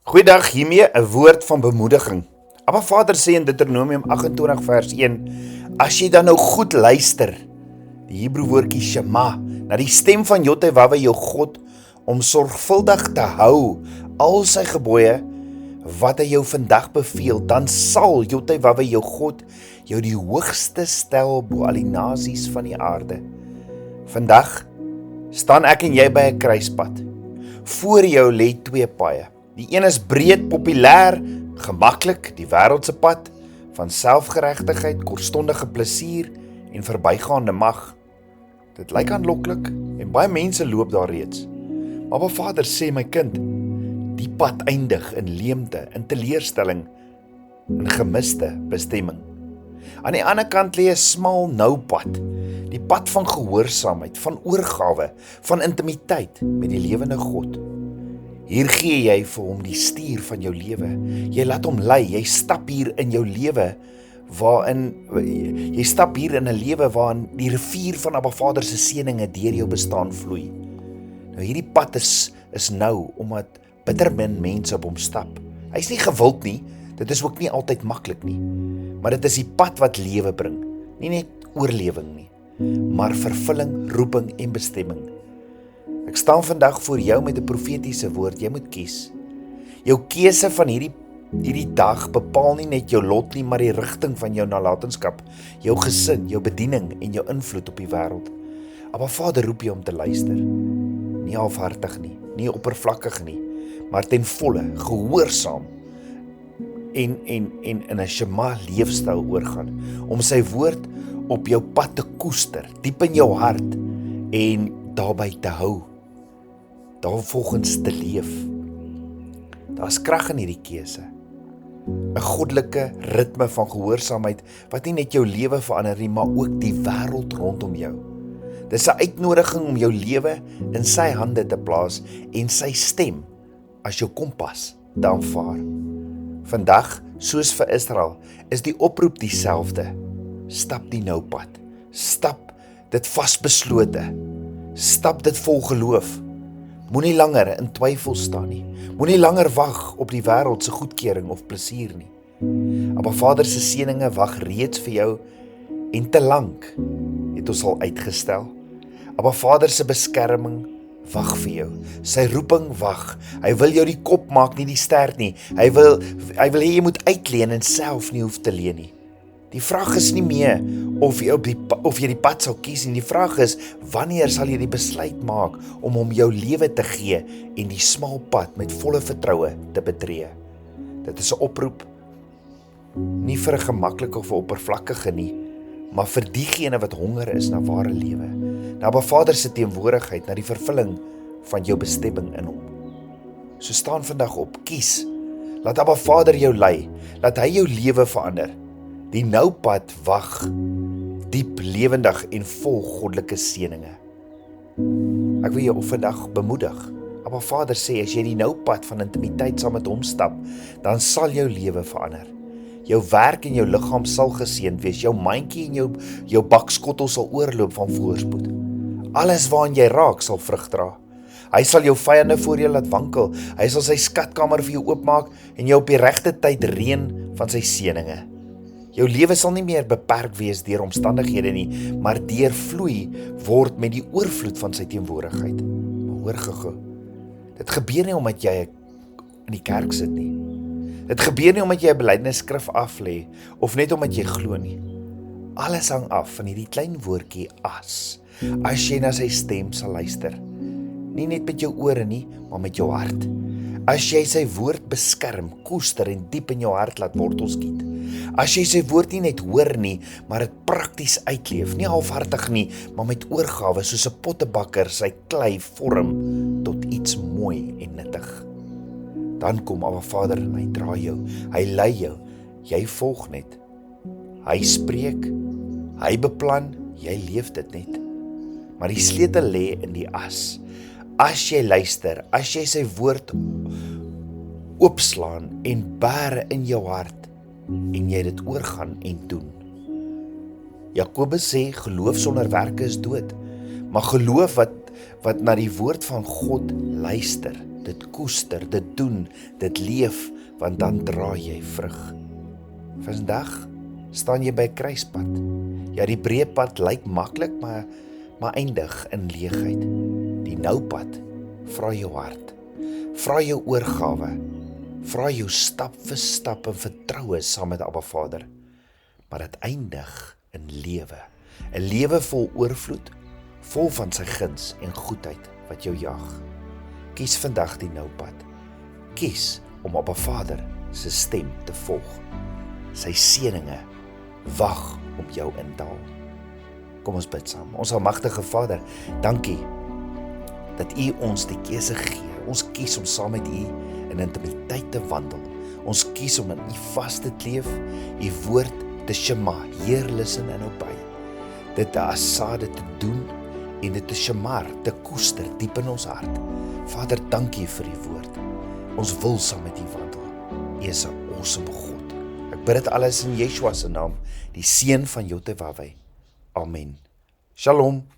Goeiedag, hiermee 'n woord van bemoediging. Abba Vader sê in Deuteronomium 28 vers 1, as jy dan nou goed luister, die Hebreë woordjie Shema, na die stem van Jotewawwe jou God, om sorgvuldig te hou al sy gebooie wat hy jou vandag beveel, dan sal Jotewawwe jou God jou die hoogste stel bo al die nasies van die aarde. Vandag staan ek en jy by 'n kruispunt. Voor jou lê twee paaie. Die een is breed, populêr, gemaklik, die wêreldse pad van selfgeregtigheid, kortstondige plesier en verbygaande mag. Dit lyk aanloklik en baie mense loop daar reeds. Maar Abba Vader sê, my kind, die pad eindig in leemte, in teleurstelling, in gemiste bestemming. Aan die ander kant lê 'n smal, nou pad, die pad van gehoorsaamheid, van oorgawe, van intimiteit met die lewende God. Hier gee jy vir hom die stuur van jou lewe. Jy laat hom lei, jy stap hier in jou lewe waarin in 'n lewe waarin die rivier van Abba Vader se seëninge deur jou bestaan vloei. Nou hierdie pad is nou omdat bitter min mense op hom stap. Hy's nie gewild nie, dit is ook nie altyd maklik nie, maar dit is die pad wat lewe bring, nie net oorlewing nie, maar vervulling, roeping en bestemming. Ek staan vandag voor jou met 'n profetiese woord. Jy moet kies. Jou keuse van hierdie dag bepaal nie net jou lot nie, maar die rigting van jou nalatenskap, jou gesin, jou bediening en jou invloed op die wêreld. Abba Vader roep jou om te luister. Nie halfhartig nie, nie oppervlakkig nie, maar ten volle, gehoorsaam en in 'n Shema leefstyl oorgaan, om sy woord op jou pad te koester, diep in jou hart en daarby te hou, daarvolgens te leef. Daar's krag in hierdie keuse. 'n goddelike ritme van gehoorsaamheid wat nie net jou lewe verander nie, maar ook die wêreld rondom jou. Dis 'n uitnodiging om jou lewe in sy hande te plaas en sy stem as jou kompas te aanvaar. Vandag, soos vir Israel, is die oproep dieselfde. Stap die nou pad. Stap dit vasbeslote. Stap dit vol geloof. Moenie langer in twyfel staan nie. Moenie langer wag op die wêreld se goedkeuring of plesier nie. Abba Vader se seëninge wag reeds vir jou en te lank het ons al uitgestel. Abba Vader se beskerming wag vir jou. Sy roeping wag. Hy wil jou die kop maak, nie die stert nie. Hy wil hê jy moet uitleen en self nie hoef te leen nie. Die vraag is nie meer of jy die pad sal kies nie. Die vraag is, wanneer sal jy die besluit maak om hom jou lewe te gee en die smal pad met volle vertroue te betree. Dit is 'n oproep, nie vir 'n gemaklike of 'n oppervlakkige nie, maar vir diegene wat honger is na ware lewe, na Abba Vader se teenwoordigheid, na die vervulling van jou bestemming in hom. So staan vandag op, kies, laat Abba Vader jou lei, laat hy jou lewe verander. Die nou pad wag, diep, lewendig en vol goddelike seëninge. Ek wil jou vandag bemoedig. Abba Vader sê, as jy die nou pad van intimiteit saam met hom stap, dan sal jou lewe verander. Jou werk en jou liggaam sal geseënd wees, jou mandjie en jou bakskottel sal oorloop van voorspoed. Alles waaraan jy raak sal vrug dra. Hy sal jou vyande voor jou laat wankel. Hy sal sy skatkamer vir jou oopmaak en jou op die regte tyd reën van sy seëninge. Jou lewe sal nie meer beperk wees deur omstandighede nie, maar deurvloei word met die oorvloed van sy teenwoordigheid. Maar hoor gou, dit gebeur nie omdat jy in die kerk sit nie. Dit gebeur nie omdat jy 'n belydenisskrif aflê of net omdat jy glo nie. Alles hang af van hierdie klein woordjie as jy na sy stem sal luister. Nie net met jou ore nie, maar met jou hart. As jy sy woord beskerm, koester en diep in jou hart laat wortels skiet. As jy sy woord nie net hoor nie, maar dit prakties uitleef, nie halfhartig nie, maar met oorgawe soos 'n pottebakker sy klei vorm tot iets mooi en nuttig. Dan kom Abba Vader en hy dra jou, hy lei jou, jy volg net. Hy spreek, hy beplan, jy leef dit net. Maar die sleutel lê in die as. As jy luister, as jy sy woord oopslaan en bære in jou hart, en jy dit oorgaan en doen. Jakobus sê, geloof sonder werke is dood, maar geloof wat na die woord van God luister, dit koester, dit doen, dit leef, want dan dra jy vrug. Vandag staan jy by 'n kruispunt. Ja, die breë pad lyk maklik, maar eindig in leegheid. Die nou pad vra jou hart, vra jou oorgawe, vra jou stap vir stap in vertroue saam met Abba Vader. Maar dit eindig in lewe. 'n Lewe vol oorvloed, vol van sy guns en goedheid wat jou jag. Kies vandag die nou pad. Kies om Abba Vader se stem te volg. Sy seëninge wag om jou in te haal. Kom ons bid saam. Ons almagtige Vader, dankie dat U ons die keuse gee. Ons kies om saam met U in intimiteit te wandel. Ons kies om in U vas te kleef, U woord te shema, hear, listen en obey. Dit te asade te doen en dit te shemar, te koester diep in ons hart. Vader, dankie vir U woord. Ons wil saam met U wandel. U is 'n awesome God. Ek bid dit alles in Yeshua se naam, die seun van Jotewaweh. Amen. Shalom.